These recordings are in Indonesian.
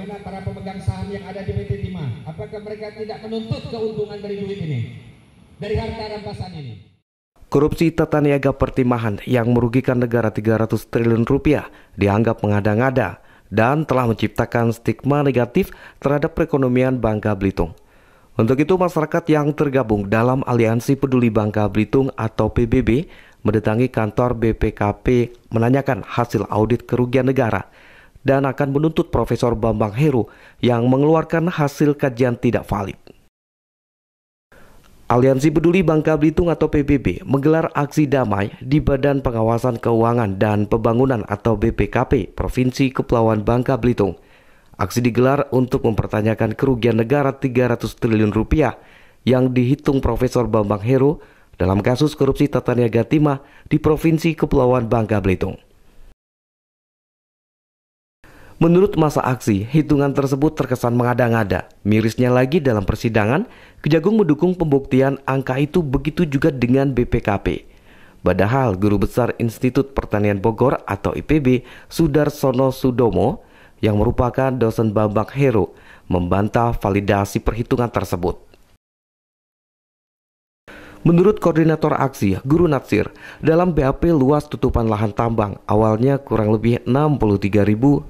bagaimana para pemegang saham yang ada di PT Timah? Apakah mereka tidak menuntut keuntungan dari duit ini, dari harta rampasan ini? Korupsi tata niaga pertimahan yang merugikan negara 300 triliun rupiah dianggap mengada-ngada dan telah menciptakan stigma negatif terhadap perekonomian Bangka Belitung. Untuk itu, masyarakat yang tergabung dalam Aliansi Peduli Bangka Belitung atau PBB mendatangi kantor BPKP menanyakan hasil audit kerugian negara dan akan menuntut Profesor Bambang Heru yang mengeluarkan hasil kajian tidak valid. Aliansi Peduli Bangka Belitung atau PBB menggelar aksi damai di Badan Pengawasan Keuangan dan Pembangunan atau BPKP Provinsi Kepulauan Bangka Belitung. Aksi digelar untuk mempertanyakan kerugian negara 300 triliun rupiah yang dihitung Profesor Bambang Heru dalam kasus korupsi tata niaga timah di Provinsi Kepulauan Bangka Belitung. Menurut masa aksi, hitungan tersebut terkesan mengada-ngada. Mirisnya lagi dalam persidangan, Kejagung mendukung pembuktian angka itu, begitu juga dengan BPKP. Padahal Guru Besar Institut Pertanian Bogor atau IPB, Sudarsono Sudomo, yang merupakan dosen Bambang Heru, membantah validasi perhitungan tersebut. Menurut koordinator aksi, Guru Natsir, dalam BAP luas tutupan lahan tambang awalnya kurang lebih 63.149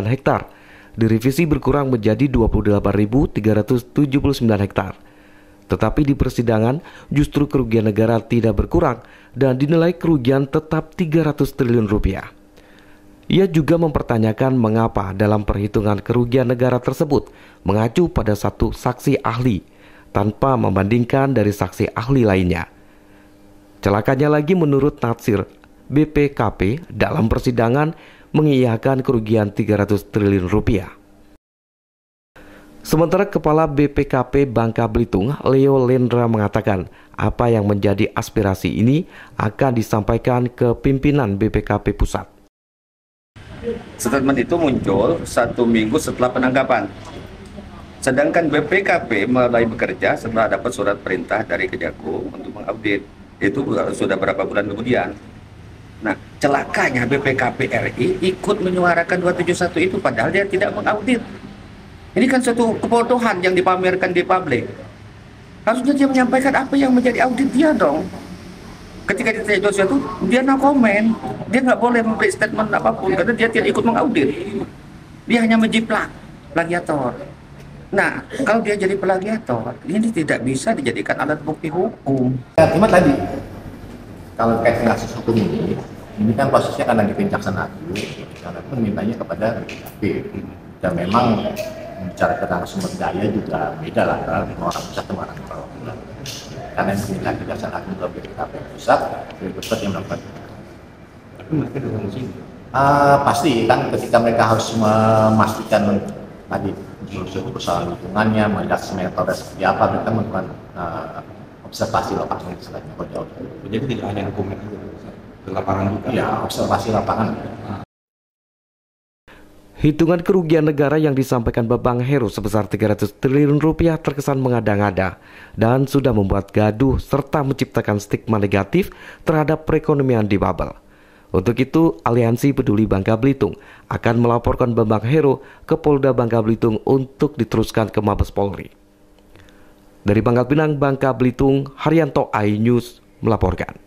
hektar, direvisi berkurang menjadi 28.379 hektar. Tetapi di persidangan justru kerugian negara tidak berkurang dan dinilai kerugian tetap 300 triliun rupiah. Ia juga mempertanyakan mengapa dalam perhitungan kerugian negara tersebut mengacu pada satu saksi ahli tanpa membandingkan dari saksi ahli lainnya. Celakanya lagi, menurut Natsir, BPKP dalam persidangan mengiyakan kerugian 300 triliun rupiah. Sementara Kepala BPKP Bangka Belitung, Leo Lendra, mengatakan apa yang menjadi aspirasi ini akan disampaikan ke pimpinan BPKP Pusat. Statement itu muncul 1 minggu setelah penangkapan. Sedangkan BPKP mulai bekerja setelah dapat surat perintah dari Kejagung untuk mengaudit. Itu sudah berapa bulan kemudian. Nah, celakanya BPKP RI ikut menyuarakan 271 itu padahal dia tidak mengaudit. Ini kan suatu kebodohan yang dipamerkan di publik. Harusnya dia menyampaikan apa yang menjadi audit dia dong. Ketika ditanya 271, dia no comment. Dia nggak boleh memberi statement apapun karena dia tidak ikut mengaudit. Dia hanya menjiplak, plagiator. Nah, kalau dia jadi plagiator, ini tidak bisa dijadikan alat bukti hukum. Cuma tadi, kalau terkait dengan kasus hukum ini kan prosesnya kan lagi Kejaksaan Agung, Kejaksaan Agung mintanya kepada BPKP. Dan memang bicara tentang sumber daya juga beda lah, orang pusat sama orang bawah. Karena yang minta Kejaksaan Agung ke BPKP pusat, BPKP yang melakukan. Tapi mereka datang ke sini. Pasti kan ketika mereka harus memastikan tadi persoalan lingkungannya, melihat metode seperti apa, mereka melakukan observasi lapangan istilahnya. Jadi tidak hanya dokumen itu, di lapangan juga. Ya, observasi lapangan. Hitungan kerugian negara yang disampaikan Bambang Heru sebesar 300 triliun rupiah terkesan mengada-ngada dan sudah membuat gaduh serta menciptakan stigma negatif terhadap perekonomian di Babel. Untuk itu, Aliansi Peduli Bangka Belitung akan melaporkan Bambang Heru ke Polda Bangka Belitung untuk diteruskan ke Mabes Polri. Dari Pangkal Pinang, Bangka Belitung, Haryanto iNews melaporkan.